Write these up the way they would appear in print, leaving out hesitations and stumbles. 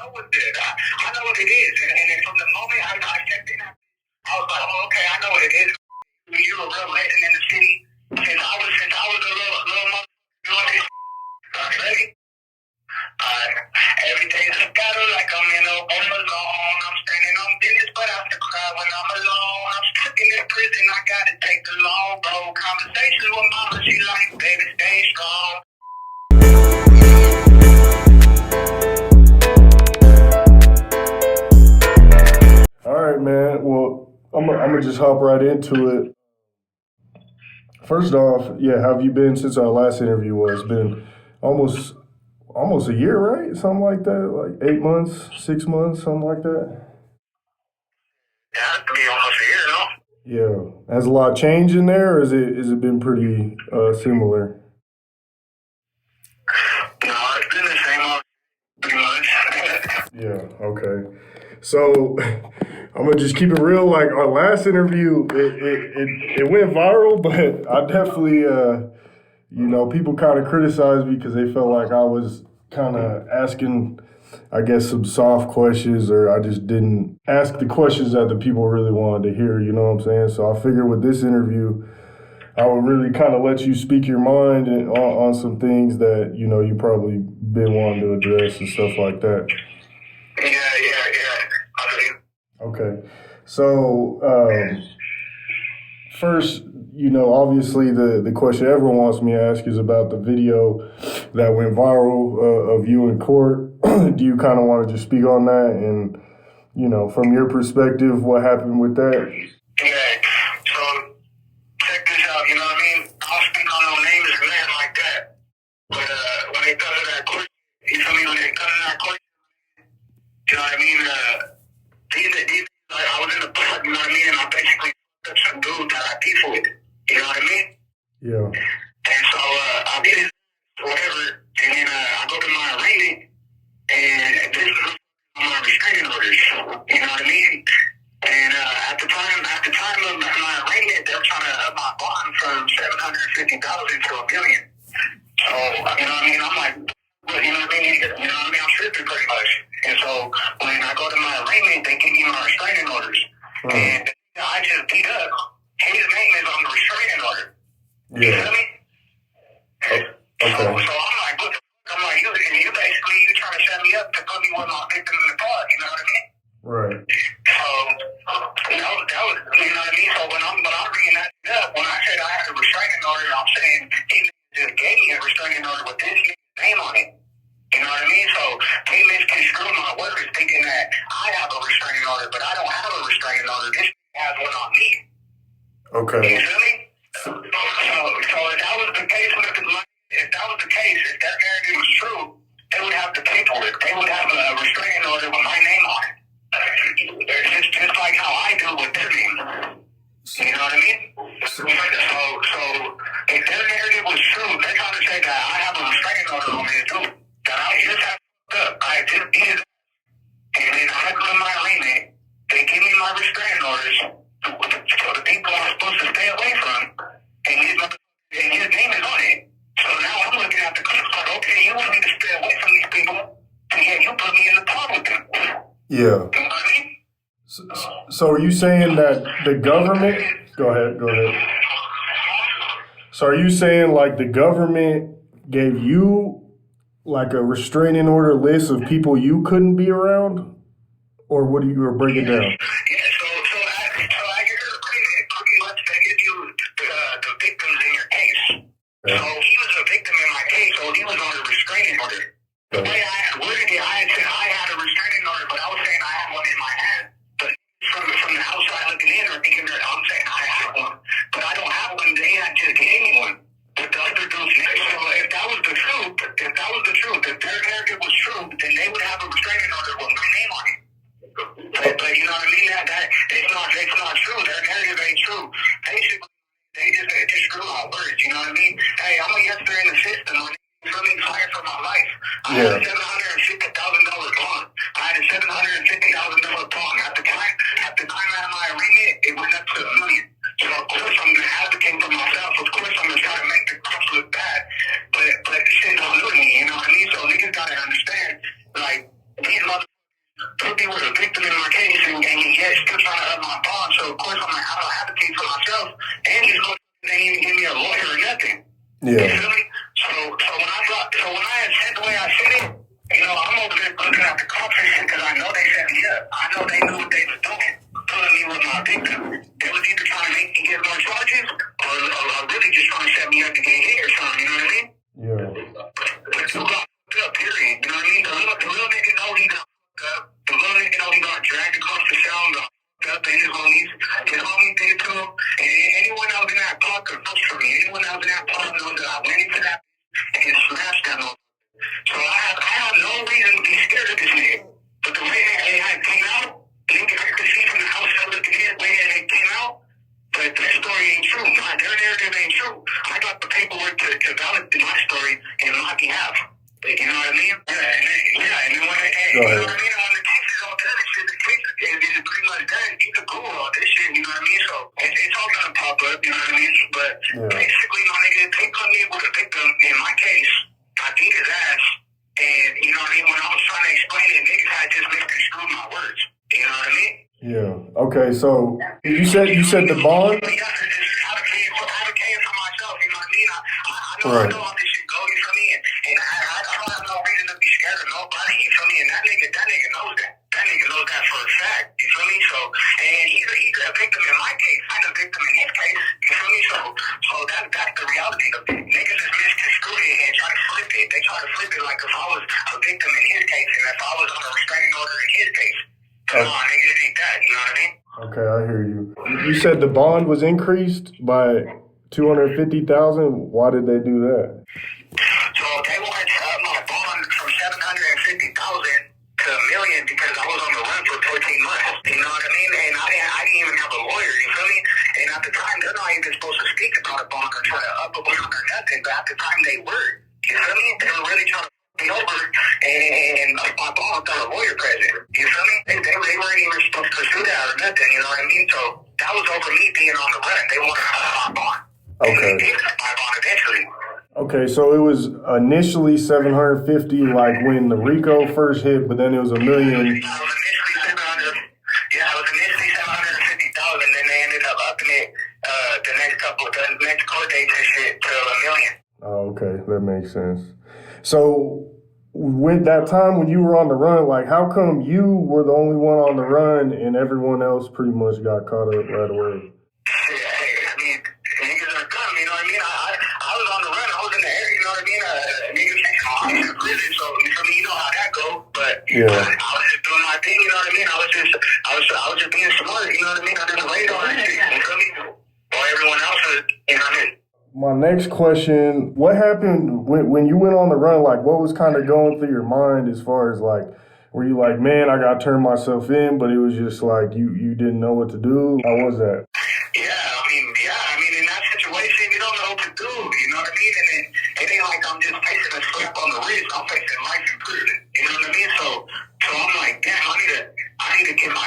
know what it is. I know what it is. And then from the moment I stepped in, I was like, oh, okay, I know what it is. You're a real legend in the city. Since I was a little motherfucker doing this. Ready? Every day's a battle like I'm I'm alone. I'm standing on business, but I have to cry when I'm alone. I'm stuck in this prison, I gotta take the long road. Conversations with mama, she like, baby, stay strong. All right, man. Well, I'm gonna just hop right into it. First off, yeah, how have you been since our last interview was? It's been almost a year, right? Something like that, like 8 months, 6 months, something like that. Yeah, it could be almost a year, no? Yeah. Has a lot changed in there, or is it been pretty similar? No, it's been the same pretty much. Yeah. Okay. So I'm gonna just keep it real. Like our last interview, it went viral, but I definitely, people kind of criticized me because they felt like I was kind of asking, I guess, some soft questions, or I just didn't ask the questions that the people really wanted to hear. You know what I'm saying? So I figured with this interview, I would really kind of let you speak your mind on some things that you probably been wanting to address and stuff like that. Yeah. Okay. So, first, obviously the question everyone wants me to ask is about the video that went viral of you in court. Do you kind of want to just speak on that and, from your perspective, what happened with that? Yeah. So, check this out, you know what I mean? I don't speak on no names or nothing like that. But when they come to that court, you feel me? When they come to that court, you know what I mean? I was in the park, you know what I mean? And I basically took some dude that I beef with, you know what I mean? Yeah. And so I did it, whatever, and then I go to my arraignment, and this is my restraining orders, you know what I mean? And at the time of my arraignment, they were trying to up my bond from $750,000 to $1 million. So, you know what I mean? I'm like, well, you know what I mean? I'm stripping pretty much. And so when I go to my arraignment, they give me my restraining orders. And I just beat up. His name is on the restraining order. You feel me? Okay. So I'm like, what the fuck? I'm like, you basically, you trying to set me up to put me with my victim in the park, you know what I mean? Right. So, that was, you know what I mean? So when I'm bringing that up, when I said I had a restraining order, I'm saying he just gave me a restraining order with this name on it. You know what I mean? So they misconstrue my words thinking that I have a restraining order, but I don't have a restraining order. This has one on me. Okay. You feel me? So if that was the case, if their narrative was true, they would have the paperwork. They would have a restraining order with my name on it. It's just like how I do with their name. You know what I mean? So if their narrative was true, they're trying to say that I have a restraining order on me too. That I just have up. I just did it. And then I go to my arraignment. They give me my restraining orders for the people I'm supposed to stay away from. And his name is on it. So now I'm looking at the clips like, okay, you want me to stay away from these people, and yet you put me in the car with them. Yeah. You know what I mean? So are you saying that the government... Go ahead. So are you saying like the government gave you like a restraining order list of people you couldn't be around? Or what do you break it down? Yeah, so at your agreement, pretty much they give you the victims in your case. Yeah. So he was a victim in my case, so he was on a restraining order. The way I had worded it, I had said I had a restraining order, but I was saying I had one in my hand. But from the outside looking in, or thinking that I'm saying I have one, but I don't have one. They had just gave me one. But the other dudes, so if that was the truth, if their narrative was true, then they would have a restraining order with my name on it. But you know what I mean? That it's not true. Their narrative ain't true. Basically, they just screw out words. You know what I mean? Hey, I'm a youngster in the system. I'm really fired for my life. I had a $750,000 bond. I had a $750,000 bond. At the time of my arraignment, it went up to $1 million. So of course I'm gonna advocate for myself. Of course I'm gonna try to make the cops look bad. But shit don't look me. You know what I mean? So niggas gotta understand, like, these motherfuckers Puppy was a victim in my case, and yet still trying to up my bond. So of course I'm like, I don't have a case for myself, and these motherfuckers didn't even give me a lawyer or nothing. Yeah. You feel me? So when I had said the way I said it, I'm over there looking at the cops and shit because I know they set me up. I know they knew what they was doing, putting me with my victim. They was either trying to make me get more charges or really just trying to set me up to get hit or something. You know what I mean? Yeah. But who got fucked up? Period. You know what I mean? The real nigga know he got fucked up. The real nigga know he got dragged across the cell and got fucked up, and his homies did it to him. And anyone else in that park could vouch for me. Anyone else in that park knows that I went into that and smashed that motherfucker. So I have no reason to be scared of this nigga. But the way it came out, I could see from the house I looked at it, the way it came out, but that story ain't true. Their narrative ain't true. I got the paperwork to validate my story in my behalf. You know what I mean? Yeah, and then when you know what I mean? When the case is all done, the case is pretty much done. You can Google all this shit, you know what I mean? So it's all gonna pop up, you know what I mean? But basically, my nigga, they put me with a victim in my case. I beat his ass, and you know what I mean? When I was trying to explain it, niggas had just misconstrued my words. You know what I mean? Yeah. Okay. So you said the bond. Yeah, just advocating for myself. You know what I mean? I know how this shit go. You feel me? And I don't have no reason to be scared of nobody. You feel me? And that nigga knows that. That nigga knows that for a fact. You feel me? So, and he's a victim in my case. I'm a victim in his case. You feel me? So that's the reality of it. Niggas just misconstrued it and try to flip it. They try to flip it like if I was a victim in his case and if I was on a restraining order in his case. Come on, nigga, it ain't that. You know what I mean? Okay, I hear you. You said the bond was increased by $250,000. Why did they do that? So they wanted to up my bond from $750,000 to $1 million because I was on the run for 14 months. You know what I mean? And I didn't even have a lawyer. You feel me? And at the time, they're not even supposed to speak about a bond or try to up a bond or nothing. But at the time, they were. You feel me? They were really trying to me over and up my bond without a lawyer present. You feel me? They weren't even supposed to pursue that or nothing. You know what I mean? So that was over me being on the run. They wanted to up my bond. Okay. And they did up my bond eventually. Okay, so it was initially 750, like when the RICO first hit, but then it was $1 million. It was initially 700. Yeah, it was initially 750,000. Then they ended up upping it the next court date and shit to $1 million. Oh, okay, that makes sense. So with that time when you were on the run, like how come you were the only one on the run and everyone else pretty much got caught up right away? I mean, niggas are dumb, you know what I mean? I was on the run, I was in the air, you know what I mean? Niggas think I'm in prison, so you feel me? You know how that goes. But yeah. I was just doing my thing, you know what I mean? I was just being smart, you know what I mean? I didn't wait on that shit, you feel me? While everyone else was, you know what I mean? My next question, what happened when you went on the run? Like, what was kind of going through your mind as far as like, were you like, man, I got to turn myself in, but it was just like you didn't know what to do? How was that? Yeah, I mean, in that situation, you don't know what to do, you know what I mean? And it ain't like I'm just facing a slap on the wrist, I'm facing life in prison, you know what I mean? So I'm like, damn, I need to get my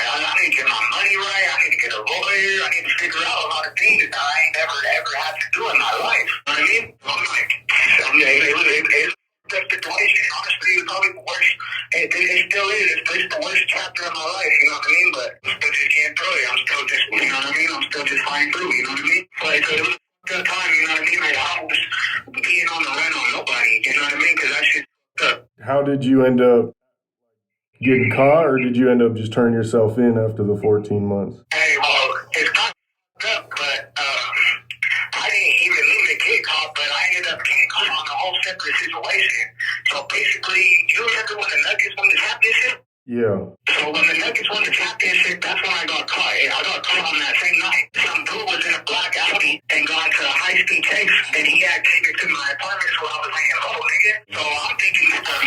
money right, I need to get a lawyer, I need to figure out a lot of things that I ain't ever had to do in my life, you know what I mean? So I'm like, it was that situation, honestly, it was probably the worst. It still is. It's the worst chapter of my life, you know what I mean? But I'm still just getting through it. I'm still just, you know what I mean? I'm still just fighting through, you know what I mean? Like, it was a good time, you know what I mean? Like, I was being on the run on nobody, you know what I mean? Because that shit up. How did you end up getting caught, or did you end up just turning yourself in after the 14 months? Hey, well, it's not up, but I didn't even mean to get caught, but I ended up getting caught on a whole separate situation. So basically, you remember when the Nuggets won the championship? Yeah. So when the Nuggets won the championship, that's when I got caught. I got caught on that same night. Some dude was in a black Audi and got into a high-speed chase, and he had taken to my apartment while I was laying low, nigga. So I'm thinking it's for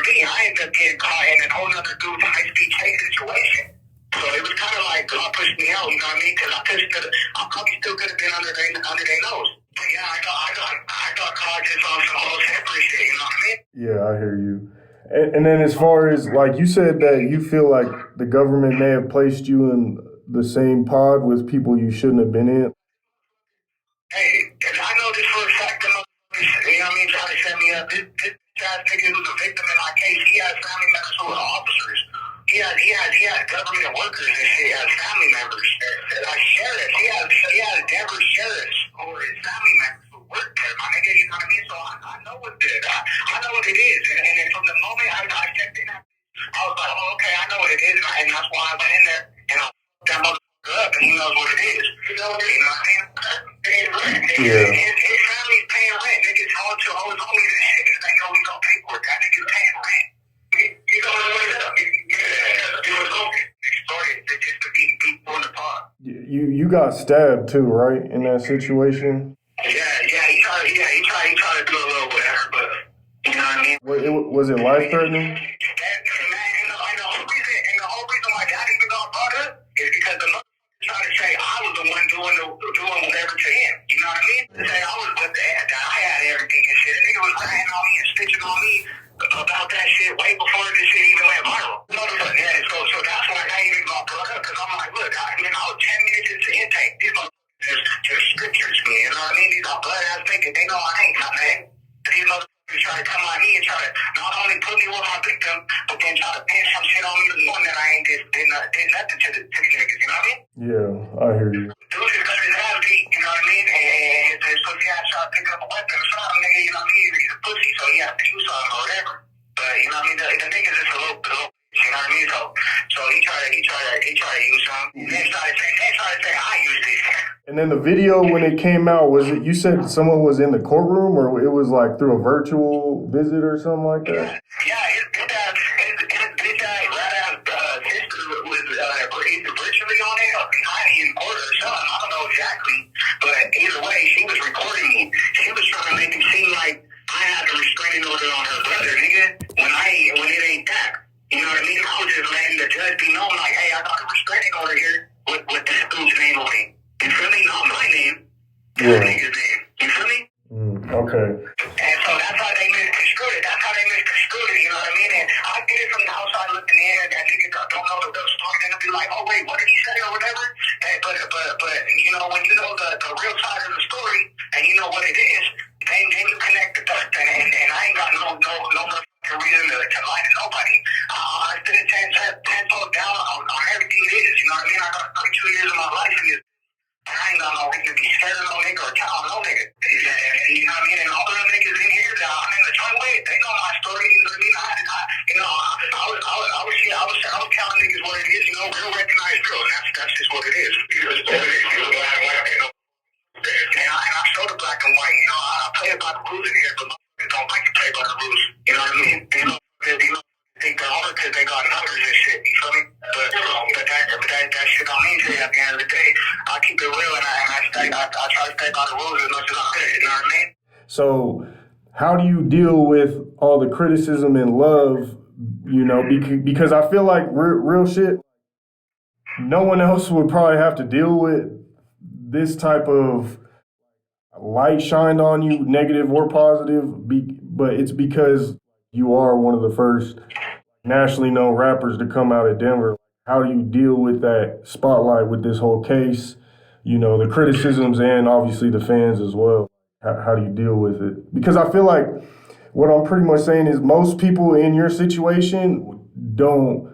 me. I ended up getting caught in a whole other dude's high-speed chase situation. So it was kind of like God pushed me out, you know what I mean? Because I probably still could have been under their nose. But yeah, I got caught just on some whole separate shit, you know what I mean? Yeah, I hear you. And then as far as, like, you said that you feel like the government may have placed you in the same pod with people you shouldn't have been in. Hey, and I know this for a fact, you know what I mean, trying to set me up. This nigga who's a victim in my case, he has family members who government workers and shit as family members. Like sheriffs, he has Denver sheriffs who are his family members who work there, my nigga. You know what I mean? So I know what I know what it is, and then from the moment I stepped in, I was like, oh, okay, I know what it is, and that's why I went in there and I fucked that motherfucker up, and he knows what it is. You know what I mean? Paying rent. Yeah. His family's paying rent. Niggas all his homies and shit, because they know we don't pay for it. That nigga's paying rent. You know what it is? Yeah, it was extorted just to beat people in the park. You got stabbed too, right, in that situation? Yeah, he tried to do a little whatever, but you know what I mean? Was it life-threatening? And the whole reason why that even got brought up is because the motherfucker tried to say I was the one doing whatever to him. You know what I mean? Say I was with that I had everything and shit. The nigga was lying on me and stitching on me about that shit way before this shit even went viral. Motherfucker, yeah, so that's why that even got brought up, because I'm like, look, I was 10 minutes into intake. These motherfuckers just scriptures me, you know what I mean? These are blood ass niggas. They know I ain't something. These motherfuckers try to come at me and try to not only put me with my victim, but then try to pin some shit on me the one that I ain't did nothing to these niggas, you know what I mean? Yeah, I hear you. Dude just got his ass beat, you know what I mean? And his pussy ass tried to pick up a weapon or something, nigga, you know what I mean? He's a pussy, so he has to use something or whatever. But you know what I mean? The niggas is a little you know what I mean? So he tried to use something. Then started saying I used it. And then the video, when it came out, was it, you said someone was in the courtroom, or it was like through a virtual visit or something like that? Yeah, his bitch ass rat ass sister was either virtually on it or behind me in court or something. I don't know exactly. But either way, she was recording me. She was trying to make it seem like I had a restraining order on her brother, nigga, when it ain't that. You know what I mean? I was just letting the judge be known, like, hey, I got a restraining order here with this dude's name on it. You feel me? Not my name. That nigga's name. You feel me? Okay. And so that's how they misconstrued it. You know what I mean? And I did it from the outside looking in, and that nigga don't know the story. They'll be like, oh, wait, what did he say or whatever? And, but you know, when you know the real side of the story, and you know what it is, then you connect the dots. And I ain't got no reason to lie to nobody. I stood 10 toes down on everything it is. You know what I mean? I got 32 years of my life in this. I ain't got no reason to be scared of no nigga or telling no nigga. And you know what I mean? And all the niggas in here that I'm in the joint with, they know my story. You know what I mean? I was telling niggas what it is. You know, real recognized real. That's just what it is. And I show the black and white. You know, I play it by the rules in here, but motherfuckers don't like to play by the rules. You know what I mean? You think they're hard because they got numbers and shit. You feel me? But that shit don't mean shit. At the end of the day, I keep it real and I try to stay by the rules as much as I could. You know what I mean? So, how do you deal with all the criticism and love? You know, because I feel like real shit, no one else would probably have to deal with this type of light shined on you, negative or positive, but it's because you are one of the first nationally known rappers to come out of Denver. How do you deal with that spotlight with this whole case? You know, the criticisms and obviously the fans as well. How do you deal with it? Because I feel like what I'm pretty much saying is most people in your situation don't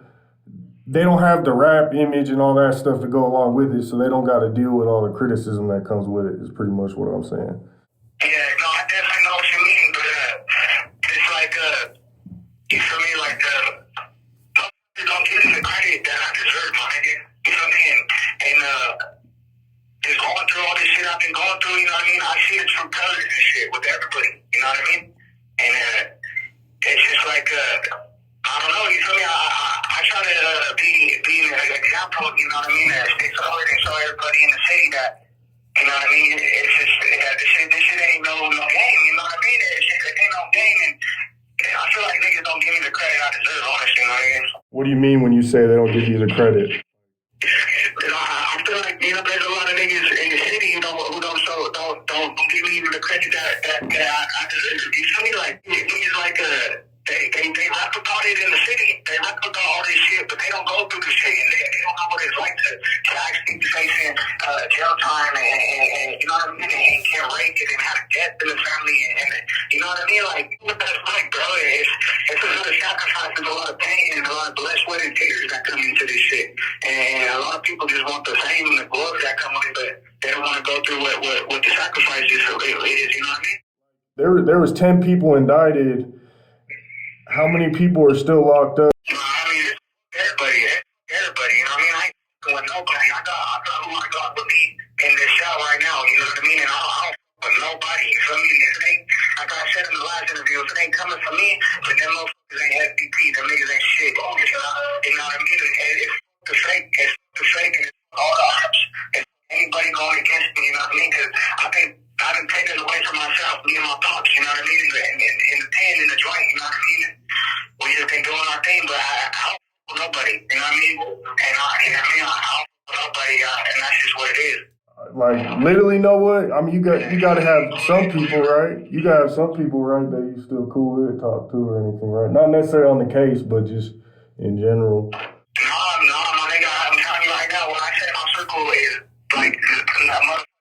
have the rap image and all that stuff to go along with it, so they don't got to deal with all the criticism that comes with it, is pretty much what I'm saying. Yeah, no, I definitely know what you mean, but it's like, you feel me, like, motherfuckers don't give me the credit that I deserve, my nigga. You feel me? And just going through all this shit I've been going through, you know what I mean? I see the true colors and shit with everybody, you know what I mean? And it's just like, I don't know, you feel me? I try to be an example, you know what I mean? Stay forward and show everybody in the city that, you know what I mean? It's just, this shit ain't no game, you know what I mean? It ain't no game, and I feel like niggas don't give me the credit I deserve, honestly, my nigga. What do you mean when you say they don't give you the credit? I feel like, you know, there's a lot of niggas in the city, you know, who don't give me the credit that I deserve. You feel me? Like, niggas like, they rap about it in the city. They rap about all this shit, but they don't go through the shit, and they don't know what it's like to actually be facing jail time and you know what I mean, and get raped and have a death in the family, and you know what I mean? Like, what that's like, bro? It's another side sacrifices, a lot of pain, and a lot of blood, sweat, and tears that come into this shit. And a lot of people just want the fame and the glory that come with it, but they don't want to go through what the sacrifices is, you know what I mean? There was 10 people indicted. How many people are still locked up? I mean, everybody, you know what I mean? I ain't with nobody. I got who I got with me in this cell right now, you know what I mean? And I don't with nobody, you feel me? If it ain't, like I said in the last interview, if it ain't coming from me, then them motherfuckers ain't FBP, them niggas ain't shit. You know what I mean? It's the fake, and it's all the ops. It's anybody going against me, you know what I mean? Because I've been taken away from myself, me and my pops, you know what I mean? In the pen, in the joint, you know what I mean? We just been doing our thing, but I don't with nobody, you know what I mean? And I don't with nobody, and that's just what it is. Like, literally, know what? I mean, you got to have some people, right? You got to have some people, right, that you still cool with, talk to, or anything, right? Not necessarily on the case, but just in general. No, my nigga, I'm telling you right now, when I say my circle is like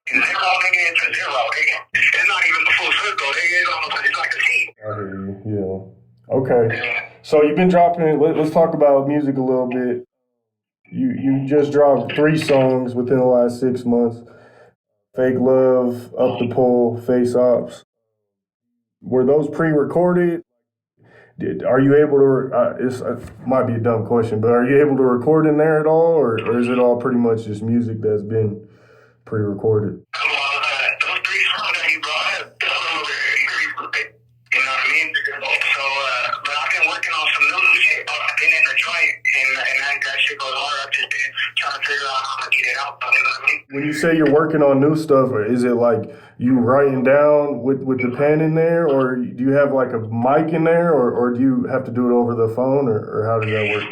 zero, nigga, it's a zero, nigga. It's not even the full circle, nigga. It's like a team. I hear you, yeah. Okay. So you've been dropping, let's talk about music a little bit. You just dropped 3 songs within the last 6 months. Fake Love, Up the Pole, Face Ops. Were those pre-recorded? Are you able to, it might be a dumb question, but are you able to record in there at all? Or is it all pretty much just music that's been pre-recorded? Those 3 songs that you brought up, you know what I mean? So, but I've been working on some new shit. I've been in the joint, and that shit goes hard. I've just been trying to figure out how to get it out, you know what I mean? When you say you're working on new stuff, is it like you writing down with the pen in there, or do you have like a mic in there, or do you have to do it over the phone, or how does that work?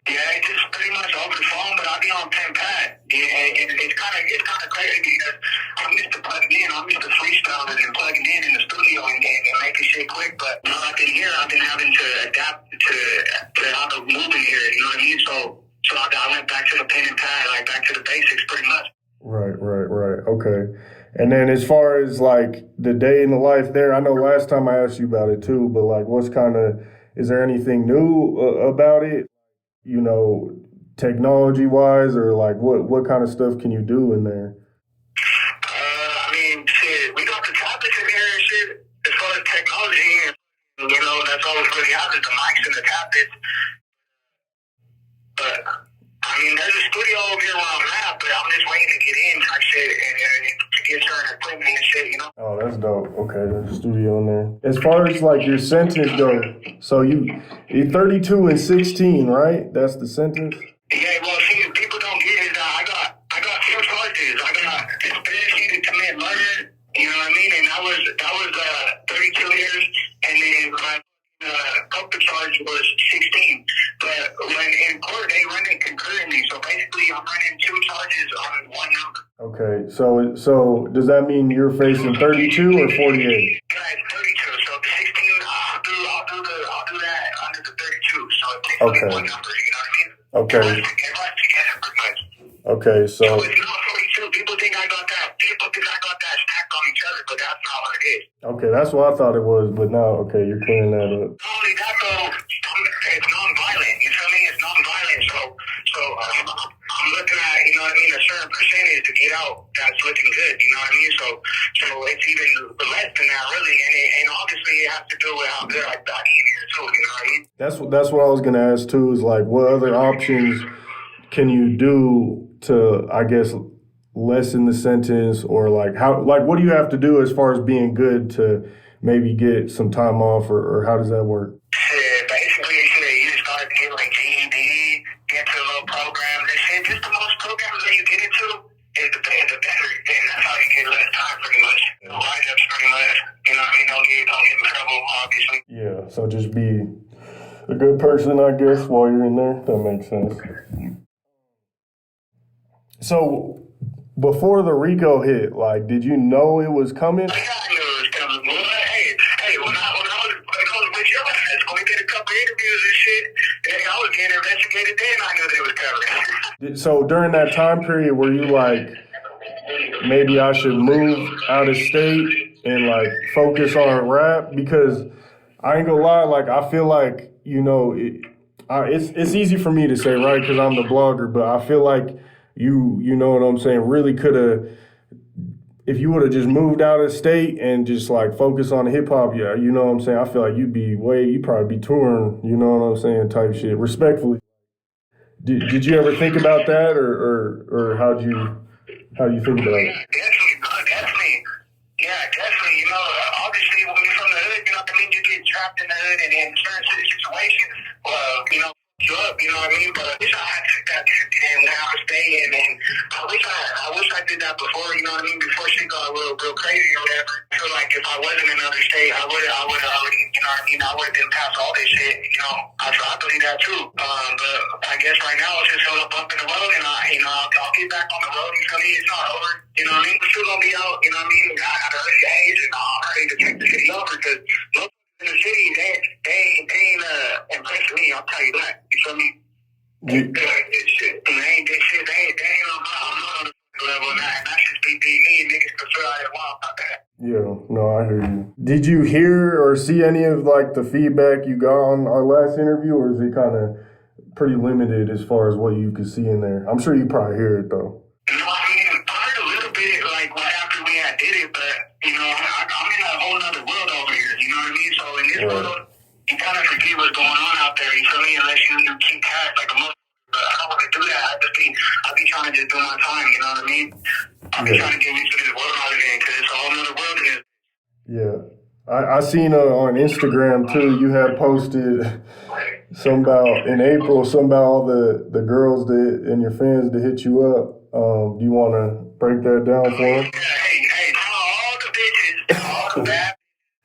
Yeah, it's just pretty much over the phone, but I'll be on pen pad. And it's kind of crazy because I'm used to plugging in. I'm used to freestyling and plugging in the studio and making shit quick. But while I've been here, I've been having to adapt to how to move in here. You know what I mean? So I went back to the pen and pad, like back to the basics, pretty much. Right. Okay. And then as far as like the day in the life there, I know last time I asked you about it too, but like is there anything new about it? You know, technology wise, or like what kind of stuff can you do in there? I mean, shit, we got the tablets in here and shit. As far as technology, you know, that's all we really have is the mics and the tablets. But I mean, there's a studio over here where I'm at, but I'm just waiting to get in type shit and to get certain equipment and shit, you know? Oh, that's dope. Okay, there's a studio in there. As far as like your sentence goes, so you're 32 and 16, right? That's the sentence? Yeah, well, see, people don't get it. I got 2 charges. I got conspiracy to commit murder, you know what I mean? And that was 32 years, and then my coca charge was 16. But when in court, they run it concurrently. So basically, I'm running 2 charges on one number. Okay, so does that mean you're facing 32 or 48? Yeah, 32. So the 16, I'll do that under the 32. So it's basically one number. You know what I mean? Okay. Everyone's together pretty much. Okay, so it's not 42. People think I got that. People think I got that stacked on each other, but that's not what it is. Okay, that's what I thought it was, but now, okay, you're clearing that up. Not only that, though, it's non-violent. You feel me? It's non-violent. So I'm looking at, you know what I mean, a certain percentage to get out that's looking good. You know what I mean? So it's even less than that, really. And obviously, it has to do with how good I got in here, too. You know what I mean? That's what I was going to ask, too, is like, what other options can you do to, I guess, lessen the sentence, or like what do you have to do as far as being good to maybe get some time off, or how does that work? Basically, you just gotta get like GED, get to a little program. They say just the most programs that you get into is the better, and that's how you get less time, pretty much. Write-ups, pretty much. You know what I mean? Don't get in trouble, obviously. Yeah, so just be a good person, I guess, while you're in there. That makes sense. So before the RICO hit, like, did you know it was coming? Yeah, I knew it was coming. Well, hey, when I was with your ass, when we did a couple interviews and shit, and I was getting investigated then, I knew they was coming. So during that time period, were you like, maybe I should move out of state and like focus on rap? Because I ain't gonna lie, like, I feel like you know, it's easy for me to say, right, because I'm the blogger, but I feel like you know what I'm saying, really could have, if you would have just moved out of state and just like focus on hip hop, yeah, you know what I'm saying, I feel like you'd probably be touring, you know what I'm saying, type shit, respectfully. Did you ever think about that, or how do you think about it? Definitely. Yeah, definitely. You know, obviously, when you're from the hood, you know what I mean? You get trapped in the hood and in certain situations, you know, you up, you know what I mean? But I took that and now I'm staying, and I wish I did that before, you know what I mean? Before shit got real crazy or whatever. I feel like if I wasn't in another state, I would have already, you know what I mean? I would have been past all this shit, you know? I believe that too. But I guess right now it's just a bump in the road, and I'll get back on the road. You feel me? It's not over. You know what I mean? We're still gonna be out. You know what I mean? At an early age, and I'm ready to take the city over because most in the city they ain't impressed me. I'll tell you that. You feel me? They ain't this shit. They ain't on the level, and that's just me. Niggas can feel how they want about that. Yeah, no, I hear you. Did you hear or see any of like the feedback you got on our last interview, or is it kind of pretty limited as far as what you could see in there? I'm sure you probably hear it though. No, I mean, I heard a little bit like right after we had did it, but you know, I'm in a whole other world over here. You know what I mean? So in this world, you kind of forget what's going on out there. You feel me? Unless you keep tabs like a mother. But I don't want to do that. I be trying to just do my time. You know what I mean? I be trying to get into this world out again because it's a whole other world in this. Yeah. I seen on Instagram too, you had posted some about in April, some about all the girls that and your fans that hit you up. Do you want to break that down for them? Hey, tell all the bitches, all the bad,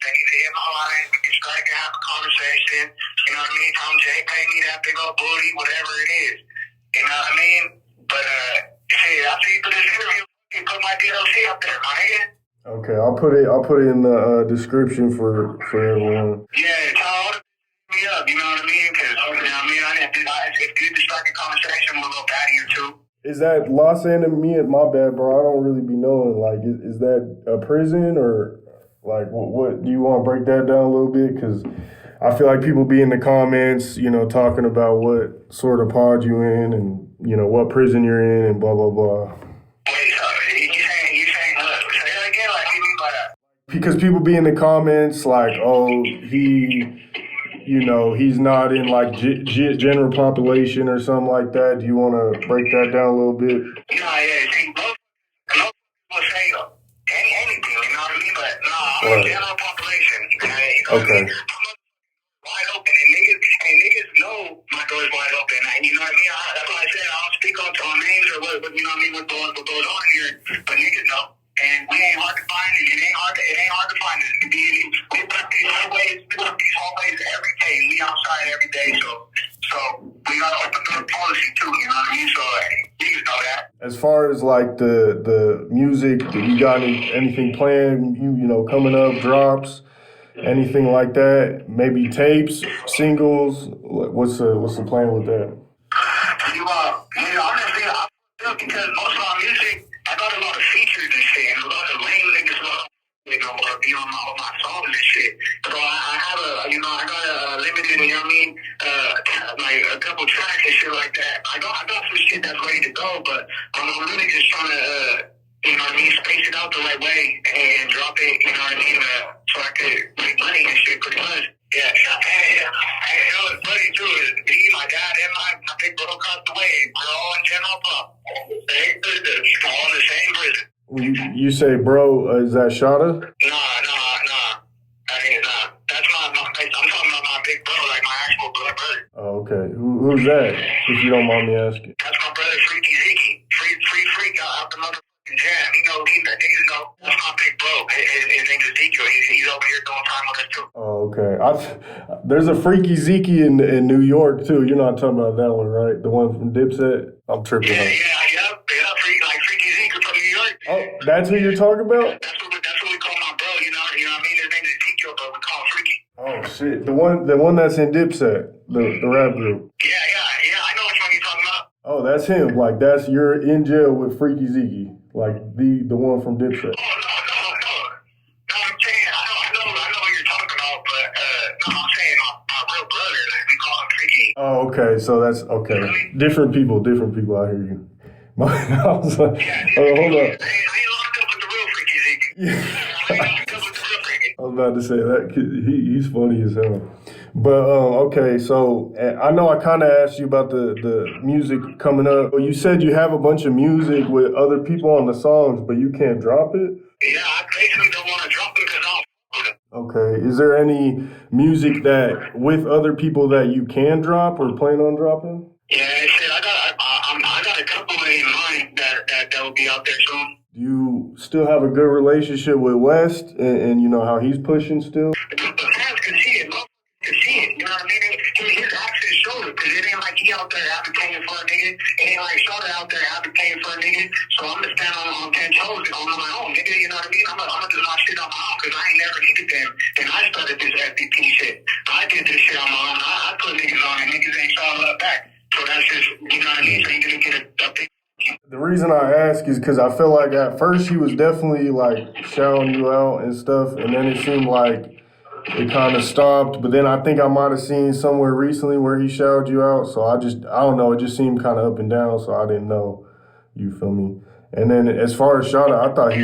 they need to hit my line. We can strike and have a conversation. You know what I mean? Tell them Jay pay me that big old booty, whatever it is. You know what I mean? But hey, after you do this interview, you put my DLC up there, my nigga. Okay, I'll put it in the description for everyone. Yeah, tell all the me up. You know what I mean? Because you know what I mean, it's good to strike a conversation with a little baddie or two. Is that Los Animas? My bad, bro. I don't really be knowing. Like, is that a prison or like what? Do you want to break that down a little bit? Because I feel like people be in the comments, you know, talking about what sort of pod you in and you know what prison you're in and blah blah blah. You saying what? Say that again? Like, what do you mean by that? Because people be in the comments like, oh, he's not in like general population or something like that. Do you want to break that down a little bit? Yeah. See, most people say anything, you know what I mean? But no, I'm in general population. You know what I mean? I'm wide open, and niggas know my door is wide open. And you know what I mean? That's why I said I don't speak on names or what you know what I mean? What goes on here, but niggas know. And we ain't hard to find, and it ain't hard to find us. We put these hallways every day. We outside every day, so we got open door policy too. You know what I mean? So niggas know that. As far as like the music, you got anything planned? You know, coming up, drops, anything like that? Maybe tapes, singles. What's the plan with that? Honestly, I feel because most of my music, I got a lot of features and shit, and a lot of lame niggas be on my songs and shit. So I got a limited, you know what I mean, like a couple tracks and shit like that. I got some shit that's ready to go, but I'm really just trying to, you know what I mean, space it out the right way and drop it, you know what I mean, so I could make money and shit pretty much. Yeah. And you know, it's funny too, is me, my dad, and my big bro across the way, we're all in general pop. Same prison, all in the same prison. You say, bro, is that Shada? Nah. I mean, nah. That's I'm talking about my big bro, like my actual brother. Oh, okay. Who's that, if you don't mind me asking? That's my brother, Freaky Zeke. Free freak out the motherfucking jam. Niggas know. That's my big bro. His name is Ezekiel. He's over here doing time with us too. Oh, okay. There's a Freaky Zeke in New York too. You're not talking about that one, right? The one from Dipset? I'm tripping. Yeah. Freaky Zeke from New York. Oh, that's who you're talking about? That's what we call my bro. You know what I mean? His name is Ezekiel, but we call him Freaky. Oh shit, the one that's in Dipset, the rap group. Yeah. I know which one you're talking about. Oh, that's him. Like you're in jail with Freaky Zeke, like the one from Dipset. Oh no. No, I'm saying I know what you're talking about, but no, I'm saying my real brother. Like we Oh, okay. So that's okay. Different people. I hear you. I was like, hold up. I ain't locked up with the real freaky Ziggy. Yeah. I ain't locked up with the real freaky. I was about to say that he's funny as hell. But okay, so I know I kind of asked you about the music coming up. You said you have a bunch of music with other people on the songs, but you can't drop it? Yeah, I basically don't want to drop them because I don't with them. Okay. Is there any music that with other people that you can drop or plan on dropping? Yeah, shit, I got a couple in mind that will be out there soon. Do you still have a good relationship with West and you know how he's pushing still? The fans can see it, motherfuckers can see it. You know what I mean? His actions show it, because it ain't like he out there advocating for a nigga. It ain't like Shorty out there advocating for a nigga. So I'm gonna stand on 10 toes and on my own, nigga. You know what I mean? I'm gonna do my shit on my own, because I ain't never needed them. And I started this FBP shit. I did this shit on my own. I put niggas on, and niggas ain't showing up back. So that's just, you know what I mean? So you didn't get a big. The reason I ask is because I feel like at first he was definitely like shouting you out and stuff, and then it seemed like it kind of stopped. But then I think I might have seen somewhere recently where he shouted you out. So I don't know. It just seemed kind of up and down. So I didn't know. You feel me? And then as far as shout out, I thought he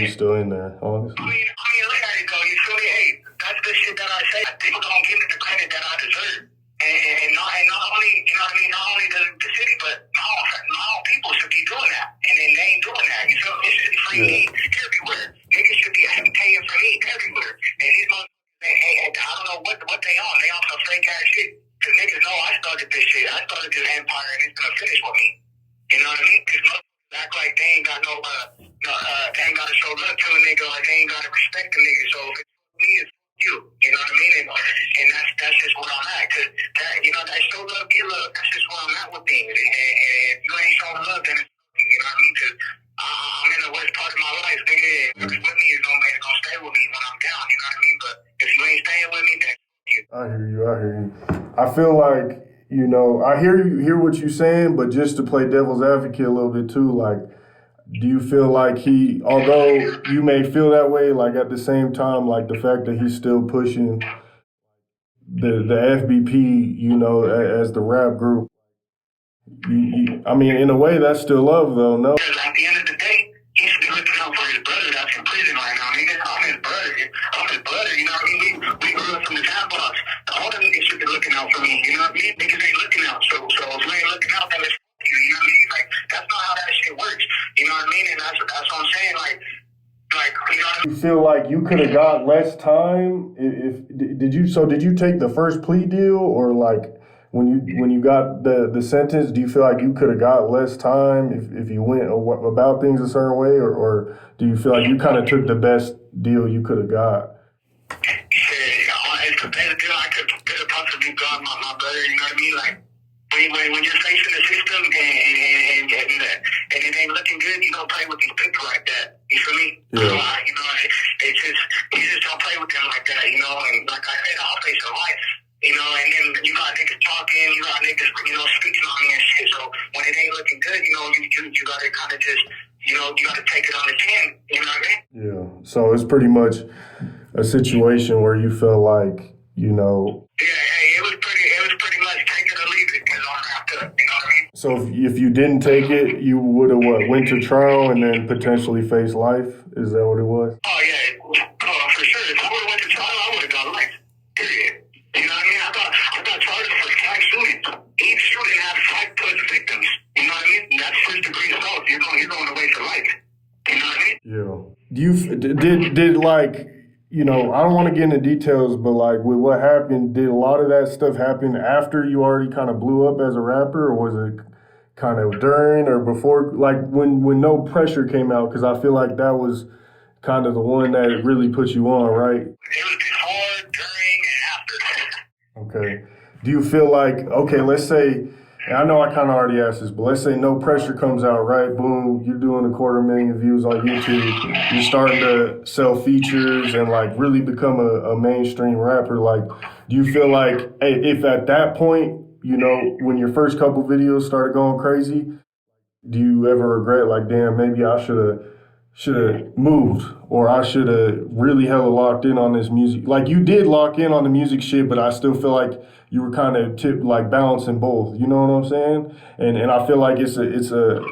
was still in there. Honestly. I mean, look at it go. You feel me? Hey, that's the shit that I say. People don't give me the credit that I deserve. And not only, you know what I mean, not only the city, but my own people should be doing that. And then they ain't doing that. You feel me? It should be free me everywhere. Niggas should be paying for me everywhere. And these motherfuckers, I don't know what they on. They on some fake ass shit. Because niggas know I started this shit. I started this empire, and it's going to finish with me. You know what I mean? Because motherfuckers act like they ain't got they ain't got to show love to a nigga, like they ain't got to respect a nigga. So if it's me, it's you know what I mean? And that's just where I'm at. Cause that, you know, that show love, get love. That's just where I'm at with things. And if you ain't showing love, then it's, you know what I mean? Cause I'm in the worst part of my life, nigga. Whoever's with me is gonna stay with me when I'm down, you know what I mean? But if you ain't staying with me, then you. I hear you. I feel like, you know, I hear what you're saying, but just to play devil's advocate a little bit too, like, do you feel like although you may feel that way, like at the same time, like the fact that he's still pushing the FBP, you know, as the rap group, I mean, in a way, that's still love, though, no? Because at the end of the day, he should be looking out for his brother that's in prison right now. Nigga, I'm his brother, you know what I mean? We grew up from the town blocks. All them niggas should be looking out for me, you know what I mean? Niggas ain't looking out. So if you ain't looking out, then it's you know what I mean? Like, that's not how that shit works. You know what I mean? And that's what I'm saying. Like, you know what I mean? You feel like you could have got less time did you take the first plea deal, or like when you got the sentence, do you feel like you could have got less time if you went about things a certain way, or do you feel like you kind of took the best deal you could have got? Yeah, it's the best deal I could have possibly got, my brother, you know what I mean? Like, when you're facing the system and it ain't looking good, you don't play with these people like that. You feel me? Yeah. You know, it's just, you just don't play with them like that, you know? And like I said, I'll face the life, you know? And then you got niggas talking, you got niggas, you know, speaking on me and shit. So when it ain't looking good, you know, you got to kind of just, you know, you got to take it on the chin, you know what I mean? Yeah. So it's pretty much a situation where you feel like, you know. Yeah, hey, it was pretty much take it or leave it, because I'm wrapped up, you know what I mean? So if you didn't take it, you would have went to trial and then potentially face life? Is that what it was? Oh yeah, for sure. If I would have went to trial, I would have got life. Period. You know what I mean? I got charged for 5 shootings. Each shooting had 5 plus victims. You know what I mean? That's first degree assault. You're going away for life. You know what I mean? Yeah. Do you did like, you know, I don't want to get into details, but like with what happened, did a lot of that stuff happen after you already kind of blew up as a rapper, or was it kind of during or before, like when No Pressure came out? Because I feel like that was kind of the one that really put you on, right? It was before, during, and after. Okay. Do you feel like, okay, let's say, and I know I kind of already asked this, but let's say No Pressure comes out, right? Boom, you're doing 250,000 views on YouTube. You're starting to sell features and like really become a mainstream rapper. Like, do you feel like, hey, if at that point, you know, when your first couple videos started going crazy, do you ever regret like, damn, maybe I should have should have moved, or I should have really hella locked in on this music. Like you did lock in on the music shit, but I still feel like you were kind of like balancing both. You know what I'm saying? And I feel like it's a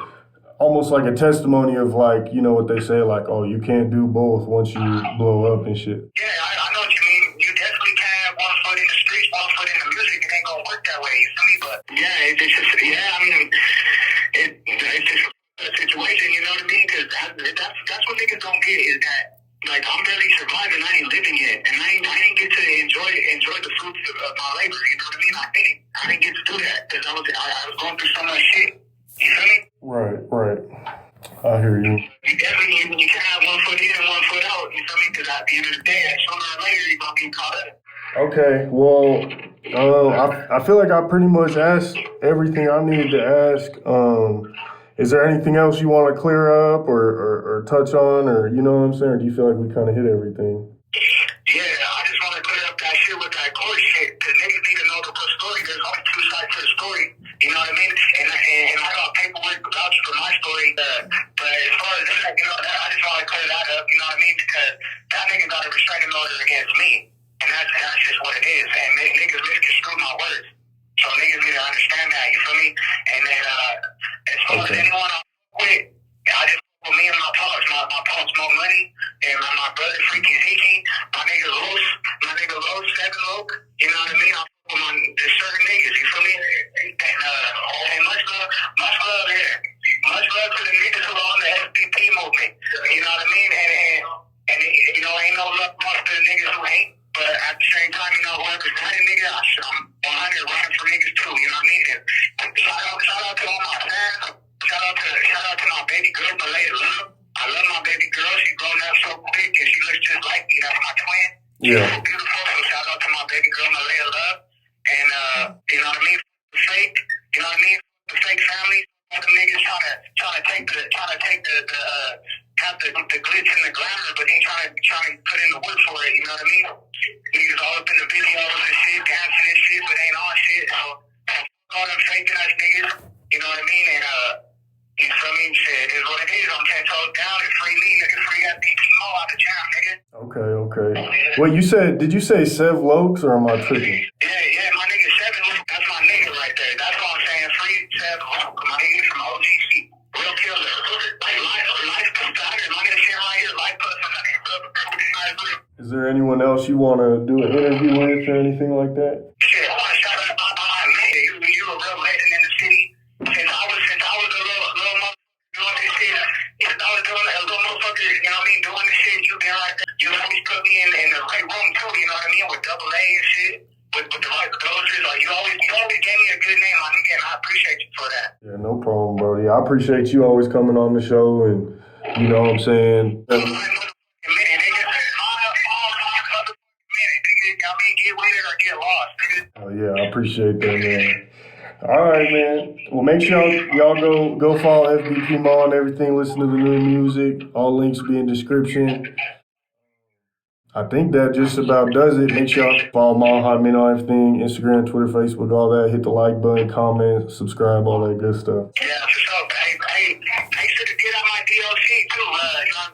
almost like a testimony of like, you know what they say, like, oh, you can't do both once you blow up and shit. Yeah, I know what you mean. You definitely can have one foot in the streets, one foot in the music. It ain't gonna work that way, you feel me? But yeah, it's just, yeah, I mean, it's just a situation, you know what I mean? Because that's what niggas don't get is that, like, I'm barely surviving, I ain't living yet, and I ain't get to enjoy the fruits of my labor, you know what I mean? I didn't get to do that because I was going through so much shit, you feel me? Right. I hear you. You definitely, you can't have one foot in and one foot out, you feel me? Because at the end of the day, sooner or later, you're going to get caught up. Okay, well, I feel like I pretty much asked everything I needed to ask. Is there anything else you want to clear up or touch on, or you know what I'm saying? Or do you feel like we kind of hit everything? Yeah, I just want to clear up that shit with that court shit, because niggas need to know the full story. There's only two sides to the story, you know what I mean? And I got paperwork vouch for my story, but as far as that, you know, I just want to clear that up, you know what I mean? Because that nigga got a restraining order against me, and that's just what it is. And niggas misconstrue my words, so niggas need to understand that, you feel me? And then as far as anyone I quit, I just with me and my pops more money, and my brother freaking Zeke, my nigga Los, Seven Oak, you know what I mean? I fuck with there's certain niggas, you feel me? And much love here. Much love to the niggas who are on the FBP movement, you know what I mean? And you know, ain't no love lost to the niggas who hate, but at the same time, you know, whoever's not a nigga, I'm 100 running for niggas too, you know what I mean? And shout out to all my fans. Shout out to my baby girl, Malaya Love. I love my baby girl. She grown up so quick and she looks just like me. That's my twin. Yeah. She's so beautiful. So shout out to my baby girl, Malaya Love. And you know what I mean? Fake, you know what I mean? The fake family. All the niggas trying to take have the glitz and the glamour, but they trying to put in the work for it. You know what I mean? Niggas all up in the videos and shit, dancing and shit, but ain't on shit. So all them fake ass niggas. You know what I mean? And you feel me? Shit, it is what it is. I'm 10 toes down and free me, nigga. Free FBP Moe out the jam, nigga. Okay. Well, did you say Sev Lokes or am I tripping? Yeah, my nigga Seven Loke, that's my nigga right there. That's what I'm saying. Free Sev Loke. My nigga from OGC. Real killer. Like, life started. My nigga shit right here. Life plus my nigga. Is there anyone else you want to do an interview with or anything like that? Shit, I want to shout out my man. You a real legend in the city. Since I was a little motherfucker doing this shit, since I was doing a little motherfucker, you know what I mean, doing this shit, you been right there. You always put me in the right room too, you know what I mean, with double A and shit, with the right closures. Like, you always gave me a good name, my nigga, and I appreciate you for that. Yeah, no problem, Brody. I appreciate you always coming on the show, and you know what I'm saying. Get with it or get lost, nigga. Oh yeah, I appreciate that, man. All right, man. Well, make sure y'all go follow FBP Moe and everything. Listen to the new music. All links be in description. I think that just about does it. Make sure y'all follow Moe on everything: Instagram, Twitter, Facebook, all that. Hit the like button, comment, subscribe, all that good stuff. Yeah, for sure. Hey, make sure to get out my DOC too.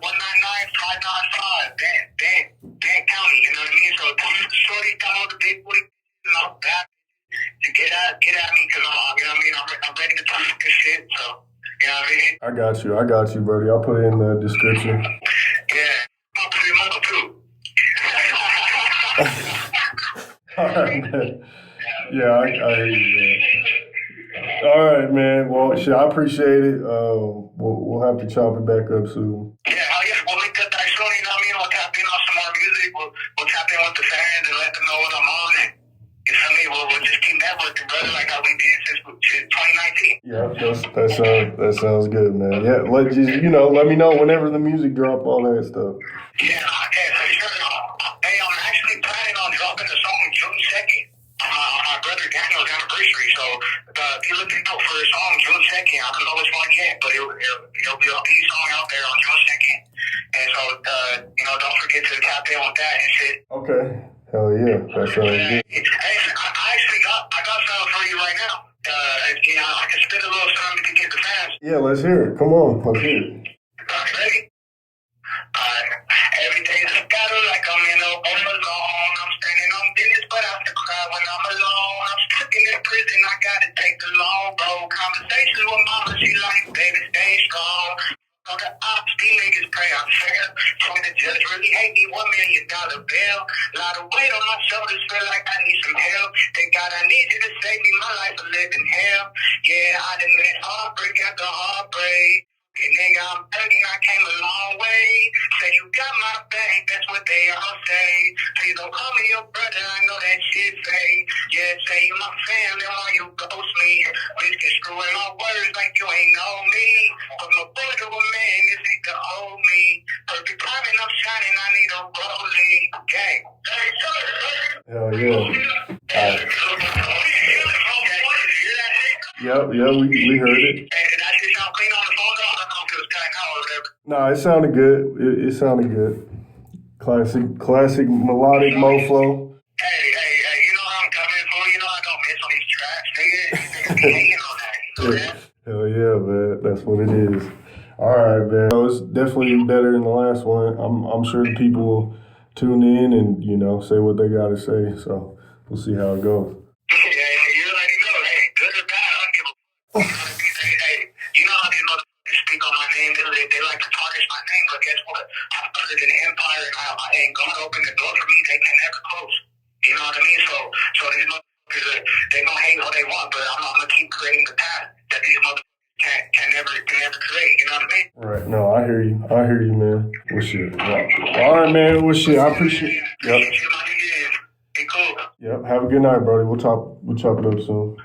199-595. Dan County. You know what I mean? So shorty, tell all the big boy and all that to get at me because you know what I mean. I'm ready to talk this shit. So you know what I mean. I got you, buddy. I'll put it in the description. Yeah, I'll put it in too. All right, man. Yeah, I hear you, man. All right, man. Well, shit, I appreciate it. We'll have to chop it back up soon. Yeah, we'll link up that soon. You know what I mean? We'll tap in on some more music. We'll tap in with the fans and let them know what I'm on. And you feel me? We'll just keep networking, brother, like how we did since 2019. Yeah, that sounds good, man. Yeah, let me know whenever the music drop, all that stuff. Yeah, for sure. Hey, I'm actually planning on dropping a song June 2nd. My brother Daniel's anniversary, so if you're looking out for a song June 2nd, I don't know which one yet, but it'll be a big song out there on June 2nd. And so, don't forget to tap in with that and shit. Okay. Hell yeah. That sounds good. Hey, I got something for you right now. I can spit a little something to get the fans. Yeah, let's hear it. Come on, let's hear it. Ready? I gotta take the long road. Conversation with mama, she like, baby, stay strong. On the ops, these niggas pray I'm fair. Told the judge really hate me, $1 million bill. Lot of weight on my shoulders, feel like I need some help. Thank God I need you to save me, my life a living hell. Yeah, I done met heartbreak after heartbreak. And nigga, I'm thugging, I came a long way. Say you got my back, that's what they all say. Please don't call me your brother, I know that shit fake. Yeah, say you my family, why you ghost me? Bitch, get screwing my words like you ain't know me. From a boy to a man, this nigga owe me. Perfect timing, I'm shining, I need a rolling. Gang. Hell yeah. All right. Yep, we heard it. Hey, did I just y'all clean on the phone? I don't know if it was cutting out or whatever. Nah, it sounded good. It sounded good. Classic melodic Moe flow. Hey, you know how I'm coming for? You know I don't miss on these tracks, nigga. Niggas be hating on that. You know that? Hell yeah, man. That's what it is. All right, man. So it's definitely better than the last one. I'm sure the people will tune in and, you know, say what they got to say. So we'll see how it goes. Yeah, you already know. Hey, good or bad, I don't give a fuck. Hey, you know how these motherfuckers speak on my name? They like to tarnish my name, but guess what? I'm under an empire, and I ain't gonna open the door for me. They can never close. You know what I mean? So these motherfuckers, they gonna hate all they want, but I'm gonna keep creating the path that these motherfuckers can never create. You know what I mean? Right. No, I hear you, man. Well, shit. Yeah. All right, man. Well, shit. I appreciate it. Yep. Be cool. Yep. Have a good night, brother. We'll chop it up soon.